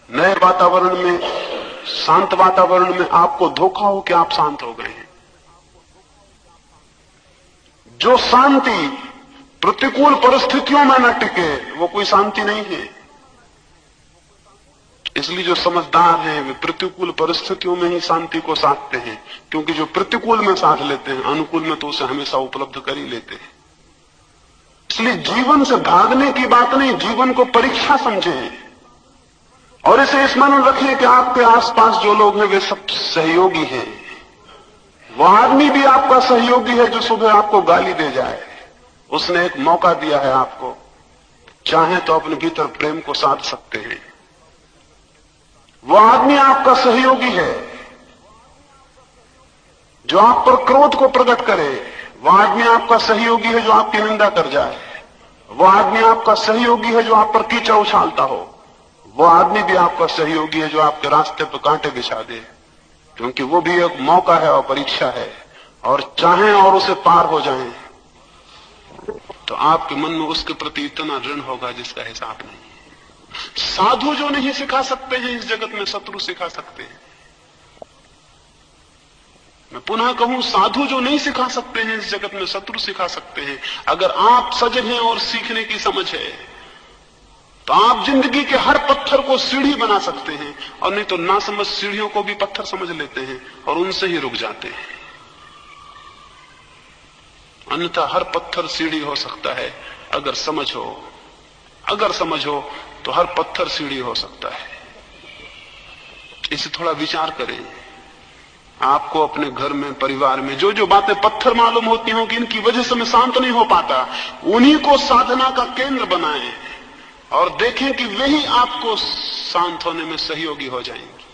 नए वातावरण में, शांत वातावरण में आपको धोखा हो कि आप शांत हो गए हैं। जो शांति प्रतिकूल परिस्थितियों में न टिके वो कोई शांति नहीं है। इसलिए जो समझदार हैं वे प्रतिकूल परिस्थितियों में ही शांति को साधते हैं, क्योंकि जो प्रतिकूल में साध लेते हैं अनुकूल में तो उसे हमेशा उपलब्ध कर ही लेते हैं। इसलिए जीवन से भागने की बात नहीं, जीवन को परीक्षा समझें और इसे स्मरण रखें कि आपके आसपास जो लोग हैं वे सब सहयोगी हैं। वो आदमी भी आपका सहयोगी है जो सुबह आपको गाली दे जाए, उसने एक मौका दिया है आपको, चाहे तो अपने भीतर प्रेम को साध सकते हैं। वो आदमी आपका सहयोगी है जो आप पर क्रोध को प्रकट करे, वो आदमी आपका सहयोगी है जो आपकी निंदा कर जाए, वो आदमी आपका सहयोगी है जो आप पर कीचड़ उछालता हो, वो आदमी भी आपका सहयोगी है जो आपके रास्ते पर कांटे बिछा दे, क्योंकि वो भी एक मौका है और परीक्षा है। और चाहें और उसे पार हो जाएं तो आपके मन में उसके प्रति इतना ऋण होगा जिसका हिसाब नहीं। साधु जो नहीं सिखा सकते हैं इस जगत में शत्रु सिखा सकते हैं। मैं पुनः कहूं, साधु जो नहीं सिखा सकते हैं इस जगत में शत्रु सिखा सकते हैं। अगर आप सजग हैं और सीखने की समझ है तो आप जिंदगी के हर पत्थर को सीढ़ी बना सकते हैं, और नहीं तो ना समझ सीढ़ियों को भी पत्थर समझ लेते हैं और उनसे ही रुक जाते हैं। अन्यथा हर पत्थर सीढ़ी हो सकता है अगर समझ हो। अगर समझ हो तो हर पत्थर सीढ़ी हो सकता है। इसे थोड़ा विचार करें। आपको अपने घर में, परिवार में जो जो बातें पत्थर मालूम होती हों कि इनकी वजह से मैं शांत नहीं हो पाता, उन्हीं को साधना का केंद्र बनाएं और देखें कि वही आपको शांत होने में सहयोगी हो जाएंगी।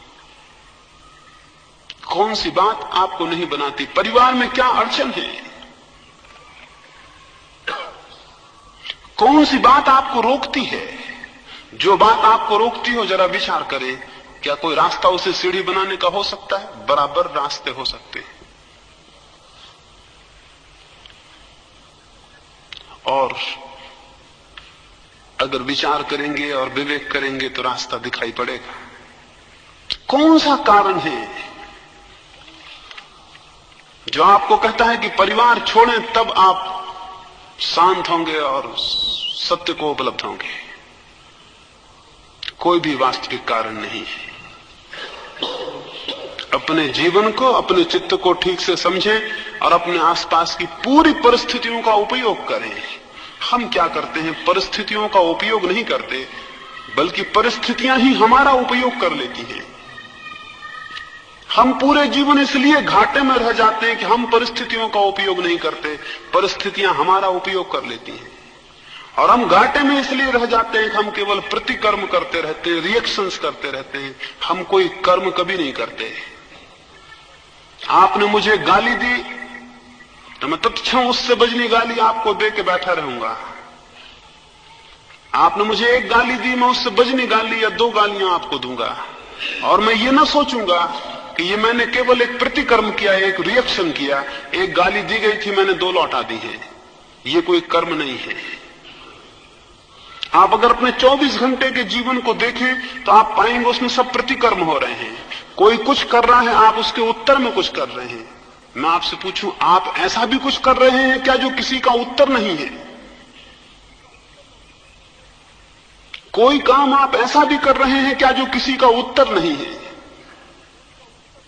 कौन सी बात आपको नहीं बनाती? परिवार में क्या अड़चन है? कौन सी बात आपको रोकती है? जो बात आपको रोकती हो जरा विचार करें। क्या कोई रास्ता उसे सीढ़ी बनाने का हो सकता है? बराबर रास्ते हो सकते हैं। और अगर विचार करेंगे और विवेक करेंगे तो रास्ता दिखाई पड़ेगा। कौन सा कारण है जो आपको कहता है कि परिवार छोड़ें तब आप शांत होंगे और सत्य को उपलब्ध होंगे? कोई भी वास्तविक कारण नहीं है। अपने जीवन को, अपने चित्त को ठीक से समझें और अपने आसपास की पूरी परिस्थितियों का उपयोग करें। हम क्या करते हैं? परिस्थितियों का उपयोग नहीं करते, बल्कि परिस्थितियां ही हमारा उपयोग कर लेती हैं। हम पूरे जीवन इसलिए घाटे में रह जाते हैं कि हम परिस्थितियों का उपयोग नहीं करते, परिस्थितियां हमारा उपयोग कर लेती हैं। और हम घाटे में इसलिए रह जाते हैं कि हम केवल प्रतिकर्म करते रहते हैं, रिएक्शंस करते रहते हैं, हम कोई कर्म कभी नहीं करते। आपने मुझे गाली दी तो मैं तत्क्षण उससे बजनी गाली आपको दे के बैठा रहूंगा। आपने मुझे एक गाली दी, मैं उससे बजनी गाली या 2 गालियां आपको दूंगा, और मैं ये ना सोचूंगा कि ये मैंने केवल एक प्रतिकर्म किया, एक रिएक्शन किया। एक गाली दी गई थी, मैंने 2 लौटा दी है। ये कोई कर्म नहीं है। आप अगर अपने 24 घंटे के जीवन को देखें तो आप पाएंगे उसमें सब प्रतिकर्म हो रहे हैं। कोई कुछ कर रहा है, आप उसके उत्तर में कुछ कर रहे हैं। मैं आपसे पूछूं, आप ऐसा भी कुछ कर रहे हैं क्या जो किसी का उत्तर नहीं है? कोई काम आप ऐसा भी कर रहे हैं क्या जो किसी का उत्तर नहीं है?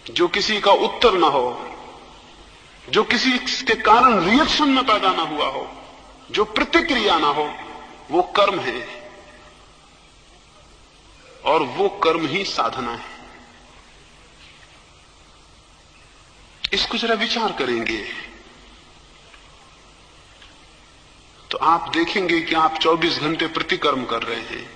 जो किसी का उत्तर ना हो, जो किसी के कारण रिएक्शन में पैदा ना हुआ हो, जो प्रतिक्रिया ना हो, वो कर्म है। और वो कर्म ही साधना है। इसको जरा विचार करेंगे तो आप देखेंगे कि आप 24 घंटे प्रतिकर्म कर रहे हैं।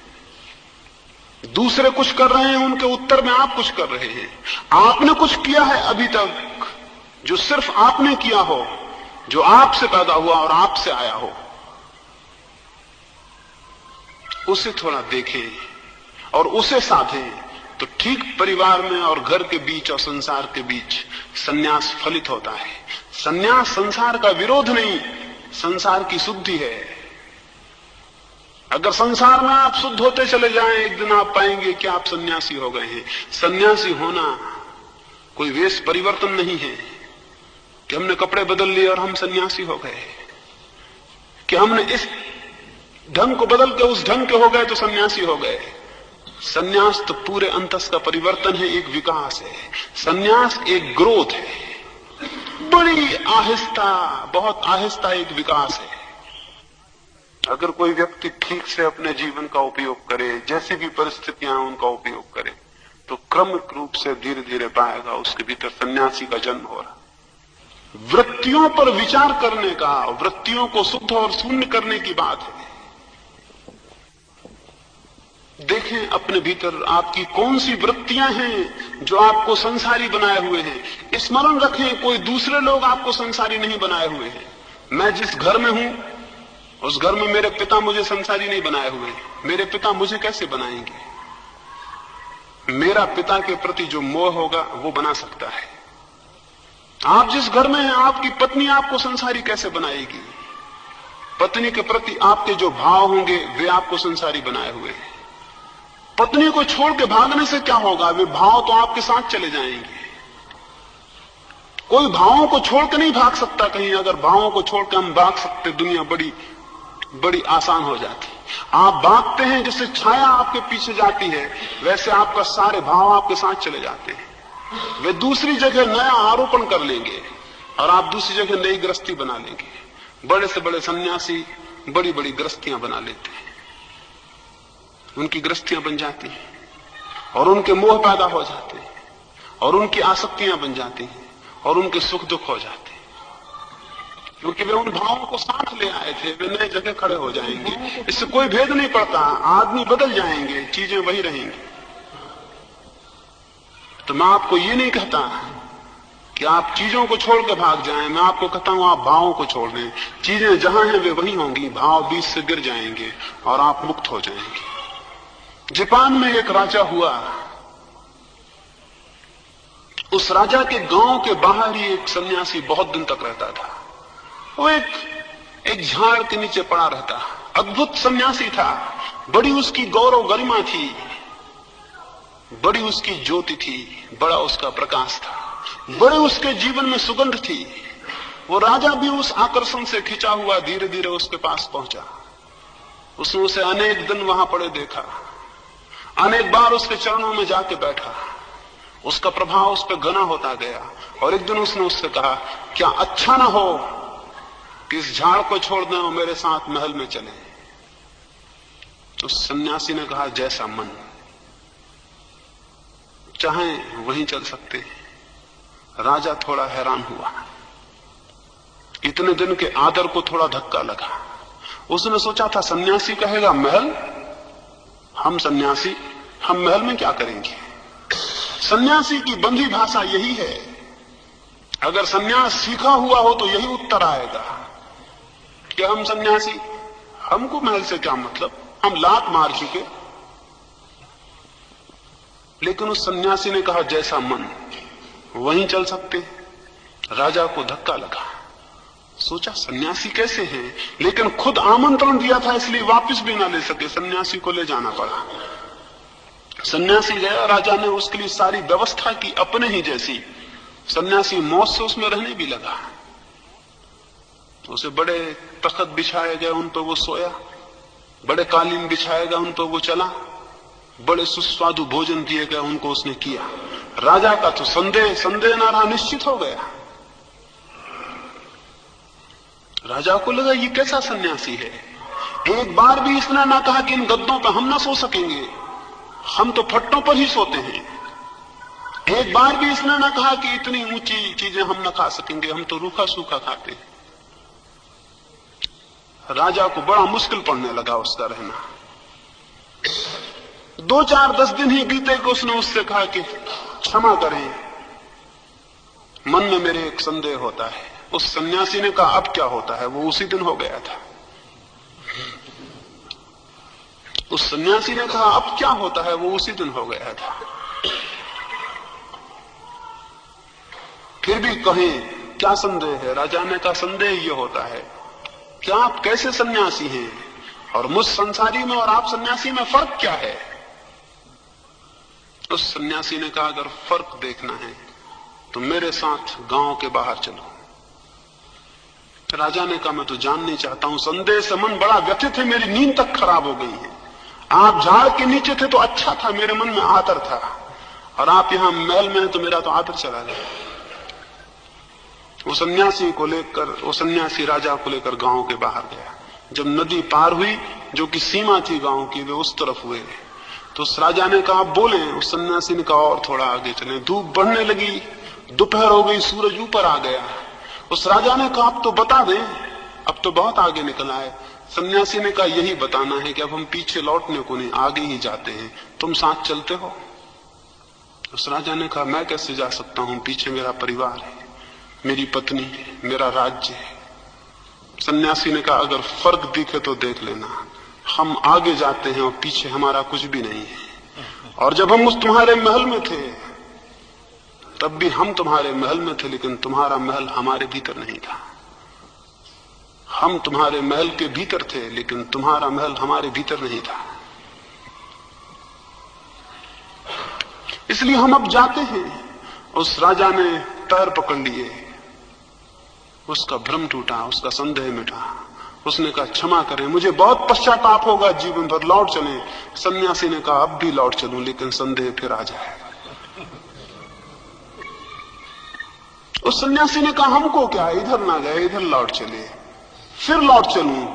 दूसरे कुछ कर रहे हैं, उनके उत्तर में आप कुछ कर रहे हैं। आपने कुछ किया है अभी तक जो सिर्फ आपने किया हो, जो आपसे पैदा हुआ और आपसे आया हो, उसे थोड़ा देखें और उसे साधें तो ठीक परिवार में और घर के बीच और संसार के बीच संन्यास फलित होता है। संन्यास संसार का विरोध नहीं, संसार की शुद्धि है। अगर संसार में आप शुद्ध होते चले जाएं, एक दिन आप पाएंगे कि आप सन्यासी हो गए हैं। सन्यासी होना कोई वेश परिवर्तन नहीं है कि हमने कपड़े बदल लिए और हम सन्यासी हो गए, कि हमने इस ढंग को बदल के उस ढंग के हो गए तो सन्यासी हो गए। सन्यास तो पूरे अंतस का परिवर्तन है, एक विकास है। सन्यास एक ग्रोथ है, बड़ी आहिस्ता, बहुत आहिस्ता एक विकास है। अगर कोई व्यक्ति ठीक से अपने जीवन का उपयोग करे, जैसी भी परिस्थितियां उनका उपयोग करे, तो क्रमिक रूप से धीरे धीरे पाएगा उसके भीतर सन्यासी का जन्म हो रहा। वृत्तियों पर विचार करने का, वृत्तियों को शुद्ध और शून्य करने की बात है। देखें अपने भीतर आपकी कौन सी वृत्तियां हैं जो आपको संसारी बनाए हुए हैं। स्मरण रखें, कोई दूसरे लोग आपको संसारी नहीं बनाए हुए हैं। मैं जिस घर में हूं उस घर में मेरे पिता मुझे संसारी नहीं बनाए हुए। मेरे पिता मुझे कैसे बनाएंगे? मेरा पिता के प्रति जो मोह होगा वो बना सकता है। आप जिस घर में हैं, आपकी पत्नी आपको संसारी कैसे बनाएगी? पत्नी के प्रति आपके जो भाव होंगे वे आपको संसारी बनाए हुए हैं। पत्नी को छोड़ के भागने से क्या होगा? वे भाव तो आपके साथ चले जाएंगे। कोई भावों को छोड़ के नहीं भाग सकता कहीं। अगर भावों को छोड़ के हम भाग सकते, दुनिया बड़ी बड़ी आसान हो जाती। आप भागते हैं, जैसे छाया आपके पीछे जाती है, वैसे आपका सारे भाव आपके साथ चले जाते हैं। वे दूसरी जगह नया आरोपण कर लेंगे और आप दूसरी जगह नई गृहस्थी बना लेंगे। बड़े से बड़े सन्यासी बड़ी बड़ी गृहस्थियां बना लेते हैं, उनकी गृहस्थियां बन जाती हैं और उनके मोह पैदा हो जाते हैं और उनकी आसक्तियां बन जाती हैं और उनके सुख दुख हो जाते हैं, क्योंकि वे उन भावों को साथ ले आए थे। वे नए जगह खड़े हो जाएंगे। इससे कोई भेद नहीं पड़ता। आदमी बदल जाएंगे, चीजें वही रहेंगी। तो मैं आपको ये नहीं कहता कि आप चीजों को छोड़ के भाग जाएं। मैं आपको कहता हूं आप भावों को छोड़ दें। चीजें जहां हैं वे वहीं होंगी, भाव बीच से गिर जाएंगे और आप मुक्त हो जाएंगे। जापान में एक राजा हुआ। उस राजा के गांव के बाहर ही एक सन्यासी बहुत दिन तक रहता था। वो एक झाड़ के नीचे पड़ा रहता। अद्भुत सन्यासी था। बड़ी उसकी गौरव गरिमा थी, बड़ी उसकी ज्योति थी, बड़ा उसका प्रकाश था, बड़े उसके जीवन में सुगंध थी। वो राजा भी उस आकर्षण से खिंचा हुआ धीरे धीरे उसके पास पहुंचा। उसने उसे अनेक दिन वहां पड़े देखा, अनेक बार उसके चरणों में जाके बैठा। उसका प्रभाव उस पर घना होता गया और एक दिन उसने उससे कहा, क्या अच्छा ना हो कि इस झाड़ को छोड़ दें और मेरे साथ महल में चले? तो सन्यासी ने कहा, जैसा मन चाहे वहीं चल सकते हैं। राजा थोड़ा हैरान हुआ। इतने दिन के आदर को थोड़ा धक्का लगा। उसने सोचा था सन्यासी कहेगा महल, हम सन्यासी, हम महल में क्या करेंगे? सन्यासी की बंधी भाषा यही है। अगर सन्यास सीखा हुआ हो तो यही उत्तर आएगा कि हम सन्यासी, हमको महल से क्या मतलब, हम लात मार चुके। लेकिन उस सन्यासी ने कहा, जैसा मन वहीं चल सकते। राजा को धक्का लगा। सोचा सन्यासी कैसे हैं, लेकिन खुद आमंत्रण दिया था इसलिए वापस भी ना ले सके, सन्यासी को ले जाना पड़ा। सन्यासी गया, राजा ने उसके लिए सारी व्यवस्था की अपने ही जैसी। सन्यासी मौत से उसमें रहने भी लगा। उसे बड़े तख्त बिछाए गए, उन पर वो सोया। बड़े कालीन बिछाए गए, उन पर वो चला। बड़े सुस्वादु भोजन दिए गए, उनको उसने किया। राजा का तो संदेह ना रहा, निश्चित हो गया। राजा को लगा ये कैसा सन्यासी है। एक बार भी इसने ना कहा कि इन गद्दों पर हम ना सो सकेंगे, हम तो फट्टों पर ही सोते हैं। एक बार भी इसने ना कहा कि इतनी ऊंची चीजें हम ना खा सकेंगे, हम तो रूखा सूखा खाते हैं। राजा को बड़ा मुश्किल पड़ने लगा उसका रहना। 2-4-10 दिन ही बीते कि उसने उससे कहा कि क्षमा करें, मन में मेरे एक संदेह होता है। उस सन्यासी ने कहा, अब क्या होता है? वो उसी दिन हो गया था। उस सन्यासी ने कहा, अब क्या होता है? वो उसी दिन हो गया था। फिर भी कहें क्या संदेह है? राजा ने कहा, संदेह ये होता है कि आप कैसे सन्यासी हैं और मुझ संसारी में और आप सन्यासी में फर्क क्या है? उस सन्यासी ने कहा, अगर फर्क देखना है तो मेरे साथ गांव के बाहर चलो। राजा ने कहा, मैं तो जानना चाहता हूं। संदेह से मन बड़ा व्यथित है, मेरी नींद तक खराब हो गई है। आप झाड़ के नीचे थे तो अच्छा था, मेरे मन में आदर था, और आप यहां महल में हैं तो मेरा तो आदर चला गया। वो सन्यासी राजा को लेकर गांव के बाहर गया। जब नदी पार हुई, जो कि सीमा थी गांव की, वे उस तरफ हुए तो उस राजा ने कहा, बोले। उस सन्यासी ने कहा, और थोड़ा आगे चले। धूप बढ़ने लगी, दोपहर हो गई, सूरज ऊपर आ गया। उस राजा ने कहा, अब तो बता दें, अब तो बहुत आगे निकल आए। सन्यासी ने कहा, यही बताना है कि अब हम पीछे लौटने को नहीं, आगे ही जाते हैं, तुम साथ चलते हो? उस राजा ने कहा, मैं कैसे जा सकता हूं, पीछे मेरा परिवार है, मेरी पत्नी है, मेरा राज्य है। सन्यासी ने कहा, अगर फर्क दिखे तो देख लेना, हम आगे जाते हैं और पीछे हमारा कुछ भी नहीं है। और जब हम उस तुम्हारे महल में थे तब भी हम तुम्हारे महल में थे, लेकिन तुम्हारा महल हमारे भीतर नहीं था। हम तुम्हारे महल के भीतर थे, लेकिन तुम्हारा महल हमारे भीतर नहीं था। इसलिए हम अब जाते हैं। उस राजा ने पैर पकड़ लिए, उसका भ्रम टूटा, उसका संदेह मिटा। उसने कहा क्षमा करें, मुझे बहुत पश्चाताप होगा, जीवन भर लौट चलें। सन्यासी ने कहा अब भी लौट चलूं, लेकिन संदेह फिर आ जाएगा। उस सन्यासी ने कहा हमको क्या, इधर ना गए इधर लौट चले, फिर लौट चलूं,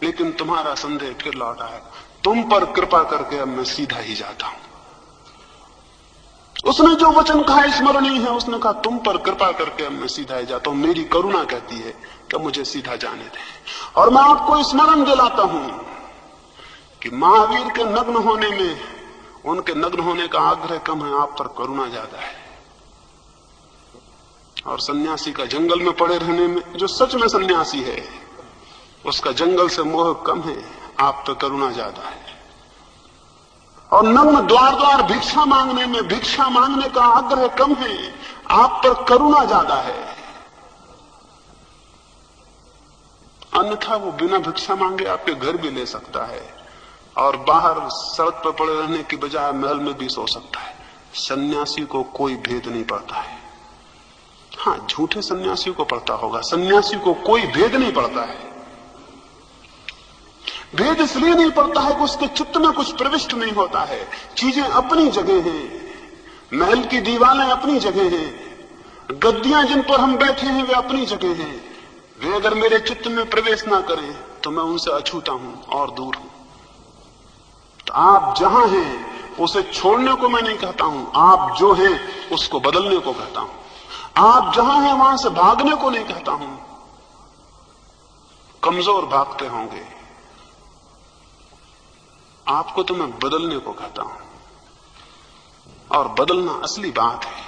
लेकिन तुम्हारा संदेह फिर लौट आएगा। तुम पर कृपा करके अब मैं सीधा ही जाता हूं। उसने जो वचन कहा स्मरणीय है। उसने कहा तुम पर कृपा करके अब मैं सीधा ही जाता हूं, मेरी करुणा कहती है कि मुझे सीधा जाने दें। और मैं आपको स्मरण दिलाता हूं कि महावीर के नग्न होने में उनके नग्न होने का आग्रह कम है, आप पर करुणा ज्यादा है। और सन्यासी का जंगल में पड़े रहने में, जो सच में सन्यासी है, उसका जंगल से मोह कम है, आप पर करुणा ज्यादा है। और नग्न द्वार द्वार भिक्षा मांगने में भिक्षा मांगने का आग्रह कम है, आप पर करुणा ज्यादा है। अन्यथा वो बिना भिक्षा मांगे आपके घर भी ले सकता है और बाहर सड़क पर पड़े रहने की बजाय महल में भी सो सकता है। सन्यासी को कोई भेद नहीं पड़ता है। हाँ, झूठे सन्यासी को पड़ता होगा, सन्यासी को कोई भेद नहीं पड़ता है। भेद इसलिए नहीं पड़ता है कि उसके चित्त में कुछ प्रविष्ट नहीं होता है। चीजें अपनी जगह हैं, महल की दीवारें अपनी जगह हैं, गद्दियां जिन पर हम बैठे हैं वे अपनी जगह हैं। वे अगर मेरे चित्त में प्रवेश ना करें तो मैं उनसे अछूता हूं और दूर हूं। तो आप जहां हैं उसे छोड़ने को मैं नहीं कहता हूं, आप जो हैं उसको बदलने को कहता हूं। आप जहां हैं वहां से भागने को नहीं कहता हूं। कमजोर भागते होंगे, आपको तो मैं बदलने को कहता हूं। और बदलना असली बात है।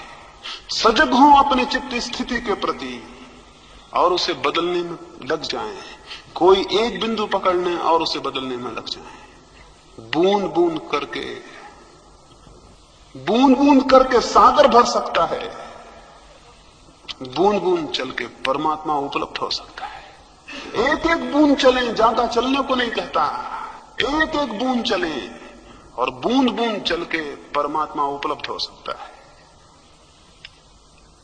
सजग हो अपने चित्त स्थिति के प्रति और उसे बदलने में लग जाएं। कोई एक बिंदु पकड़ने और उसे बदलने में लग जाएं। बूंद बूंद करके सागर भर सकता है। बूंद बूंद चल के परमात्मा उपलब्ध हो सकता है। एक एक बूंद चलें, ज्यादा चलने को नहीं कहता। एक एक बूंद चलें और बूंद बूंद चल के परमात्मा उपलब्ध हो सकता है।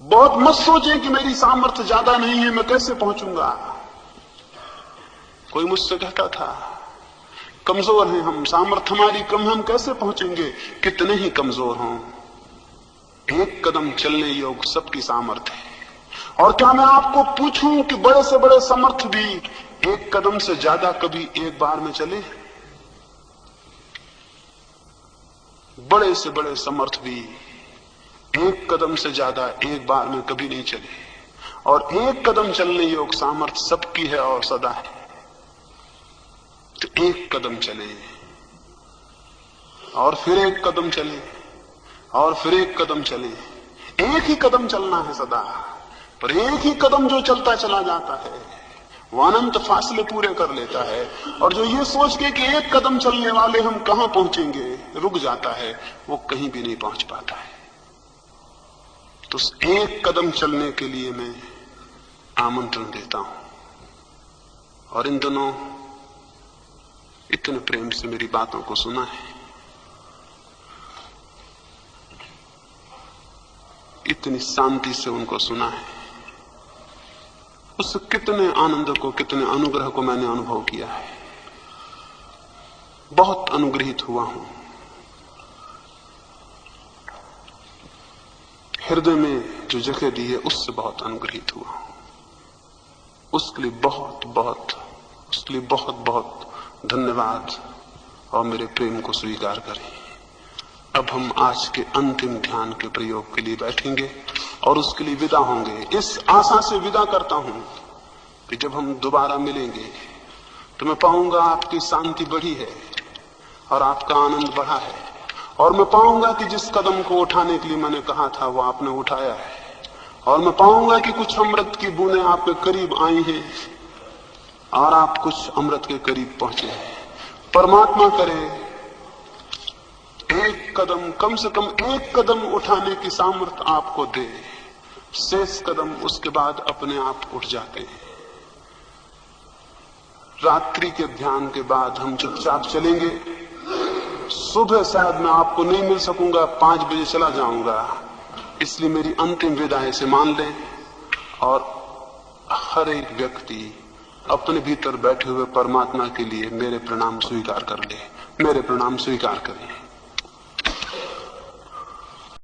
बहुत मत सोचें कि मेरी सामर्थ्य ज्यादा नहीं है, मैं कैसे पहुंचूंगा। कोई मुझसे कहता था कमजोर हैं हम, सामर्थ्य हमारी कम है, हम कैसे पहुंचेंगे। कितने ही कमजोर हों, एक कदम चलने योग सबकी सामर्थ्य है। और क्या मैं आपको पूछूं कि बड़े से बड़े समर्थ भी एक कदम से ज्यादा कभी एक बार में चले। बड़े से बड़े समर्थ भी एक कदम से ज्यादा एक बार में कभी नहीं चले। और एक कदम चलने योग सामर्थ्य सबकी है और सदा है। तो एक कदम चले और फिर एक कदम चले और फिर एक कदम चले। एक ही कदम चलना है सदा, पर एक ही कदम जो चलता चला जाता है वो अनंत फासले पूरे कर लेता है। और जो ये सोच के कि एक कदम चलने वाले हम कहां पहुंचेंगे रुक जाता है, वो कहीं भी नहीं पहुंच पाता है। तो उस एक कदम चलने के लिए मैं आमंत्रण देता हूं। और इन दोनों इतने प्रेम से मेरी बातों को सुना है, इतनी शांति से उनको सुना है। उस कितने आनंद को, कितने अनुग्रह को मैंने अनुभव किया है। बहुत अनुग्रहित हुआ हूं। हृदय में जो जगह दी है उससे बहुत अनुग्रहित हुआ हूं। उसके लिए बहुत बहुत धन्यवाद और मेरे प्रेम को स्वीकार करें। अब हम आज के अंतिम ध्यान के प्रयोग के लिए बैठेंगे और उसके लिए विदा होंगे। इस आशा से विदा करता हूं कि जब हम दोबारा मिलेंगे तो मैं पाऊंगा आपकी शांति बढ़ी है और आपका आनंद बढ़ा है। और मैं पाऊंगा कि जिस कदम को उठाने के लिए मैंने कहा था वो आपने उठाया है। और मैं पाऊंगा कि कुछ अमृत की बूंदें आपके करीब आई हैं और आप कुछ अमृत के करीब पहुंचे हैं। परमात्मा करे एक कदम, कम से कम एक कदम उठाने की सामर्थ्य आपको दे। शेष कदम उसके बाद अपने आप उठ जाते हैं। रात्रि के ध्यान के बाद हम चुपचाप चलेंगे, सुबह शायद मैं आपको नहीं मिल सकूंगा, 5 बजे चला जाऊंगा, इसलिए मेरी अंतिम विदाई से मान लें और हर एक व्यक्ति अपने भीतर बैठे हुए परमात्मा के लिए मेरे प्रणाम स्वीकार कर ले, मेरे प्रणाम स्वीकार करें।